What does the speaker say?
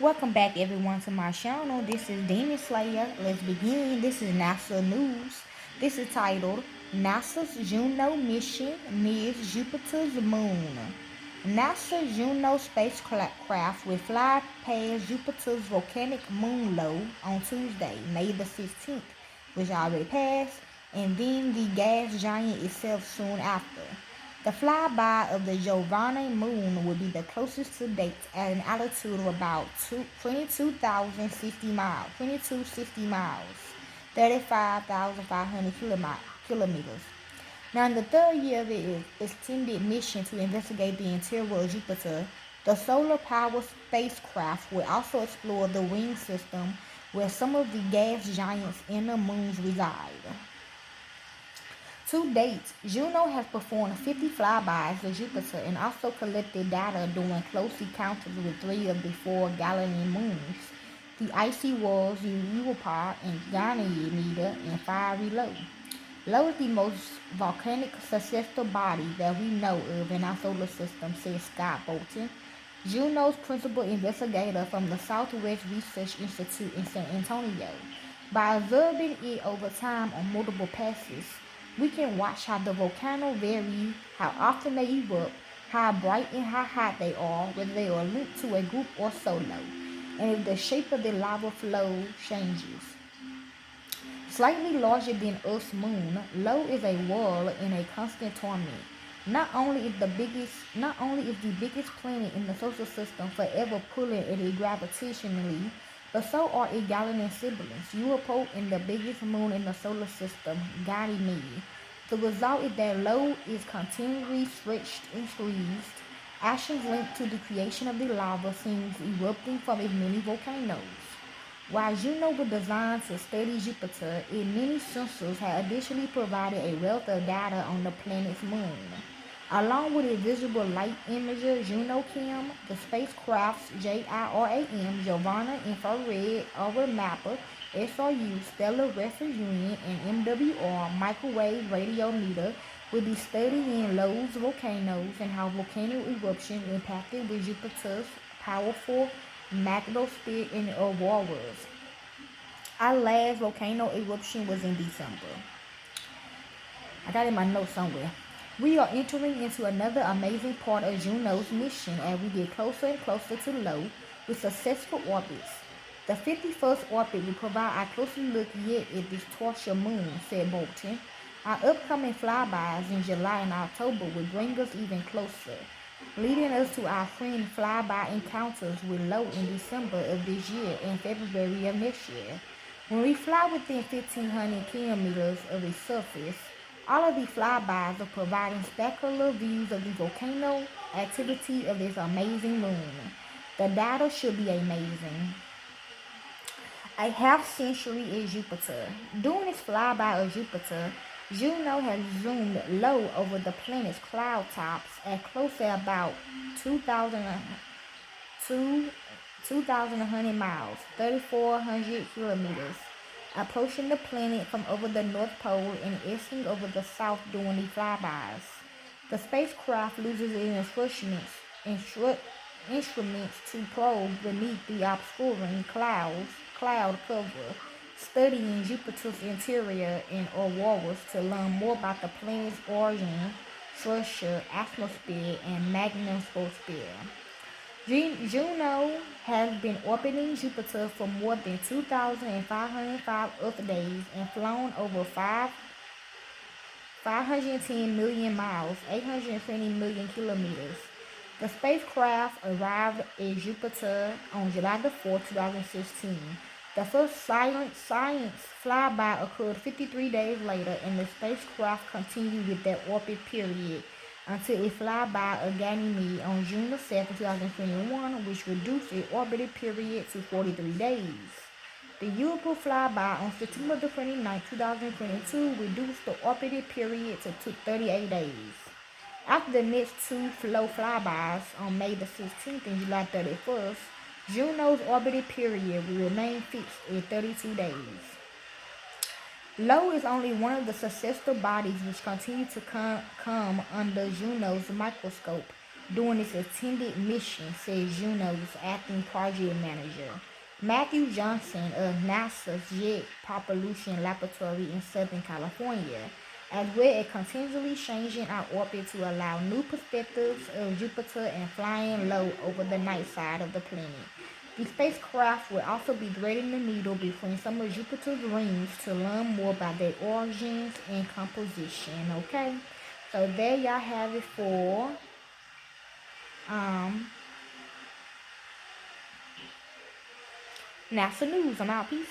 Welcome back, everyone, to my channel. This is Demon Slayer. Let's begin. This is NASA News. This is titled NASA's Juno mission nears Jupiter's moon. NASA's Juno spacecraft will fly past Jupiter's volcanic moon low on Tuesday, May the 16th, which already passed, and then the gas giant itself soon after. The flyby of the Giovanni moon will be the closest to date at an altitude of about 22,060 miles, 2260 miles, 35,500 kilometers. Now, in the third year of its extended mission to investigate the interior of Jupiter, the solar-powered spacecraft will also explore the ring system where some of the gas giant's inner moons reside. To date, Juno has performed 50 flybys of Jupiter and also collected data during close encounters with three of the four Galilean moons, the icy walls Europa and Ganymede and fiery Io. Io is the most volcanic successful body that we know of in our solar system, said Scott Bolton, Juno's principal investigator from the Southwest Research Institute in San Antonio. By observing it over time on multiple passes, we can watch how the volcano vary, how often they erupt, how bright and how hot they are, whether they are linked to a group or solo, and if the shape of the lava flow changes. Slightly larger than Earth's moon, Io is a world in a constant torment. Not only is the biggest planet in the solar system forever pulling at it gravitationally, but so are its Galilean siblings, Europa and the biggest moon in the solar system, Ganymede. The result is that Io is continually stretched and squeezed. Actions linked to the creation of the lava seems erupting from its many volcanoes. While Juno was designed to study Jupiter, its many sensors had additionally provided a wealth of data on the planet's moon. Along with its visible light imager JunoCam, the spacecraft's JIRAM, Giovanna Infrared Aura Mapper, SRU, Stellar Reference Unit, and MWR microwave radiometer will be studying Io's volcanoes and how volcanic eruptions impacted with Jupiter's powerful magnetosphere and auroras. Our last volcano eruption was in December. I got it in my notes somewhere. We are entering into another amazing part of Juno's mission as we get closer and closer to Io with successful orbits. The 51st orbit will provide our closest look yet at this torture moon, said Bolton. Our upcoming flybys in July and October will bring us even closer, leading us to our friend flyby encounters with Io in December of this year and February of next year. When we fly within 1,500 kilometers of its surface, all of these flybys are providing spectacular views of the volcano activity of this amazing moon. The data should be amazing. A half century is Jupiter. During its flyby of Jupiter, Juno has zoomed low over the planet's cloud tops at close to about 2,100 miles, 3,400 kilometers, approaching the planet from over the North Pole and exiting over the South during the flybys. The spacecraft loses its instruments to probe beneath the obscuring cloud cover, studying Jupiter's interior and auroras to learn more about the planet's origin, structure, atmosphere, and magnetosphere. Juno has been orbiting Jupiter for more than 2,505 Earth days and flown over 510 million miles, 820 million kilometers. The spacecraft arrived at Jupiter on July 4, 2016. The first science flyby occurred 53 days later, and the spacecraft continued with that orbit period until it flyby of Ganymede on June 7, 2021, which reduced its orbital period to 43 days. The Europa flyby on September 29, 2022 reduced the orbital period to 38 days. After the next two flybys on May the 16th and July 31st, Juno's orbital period will remain fixed at 32 days. Io is only one of the successful bodies which continue to come under Juno's microscope during its intended mission, says Juno's acting project manager. Matthew Johnson of NASA's Jet Propulsion Laboratory in Southern California, as well as continually changing our orbit to allow new perspectives of Jupiter and flying low over the night side of the planet. The spacecraft will also be threading the needle between some of Jupiter's rings to learn more about their origins and composition. Okay, so there y'all have it for um, NASA News. I'm out. Peace.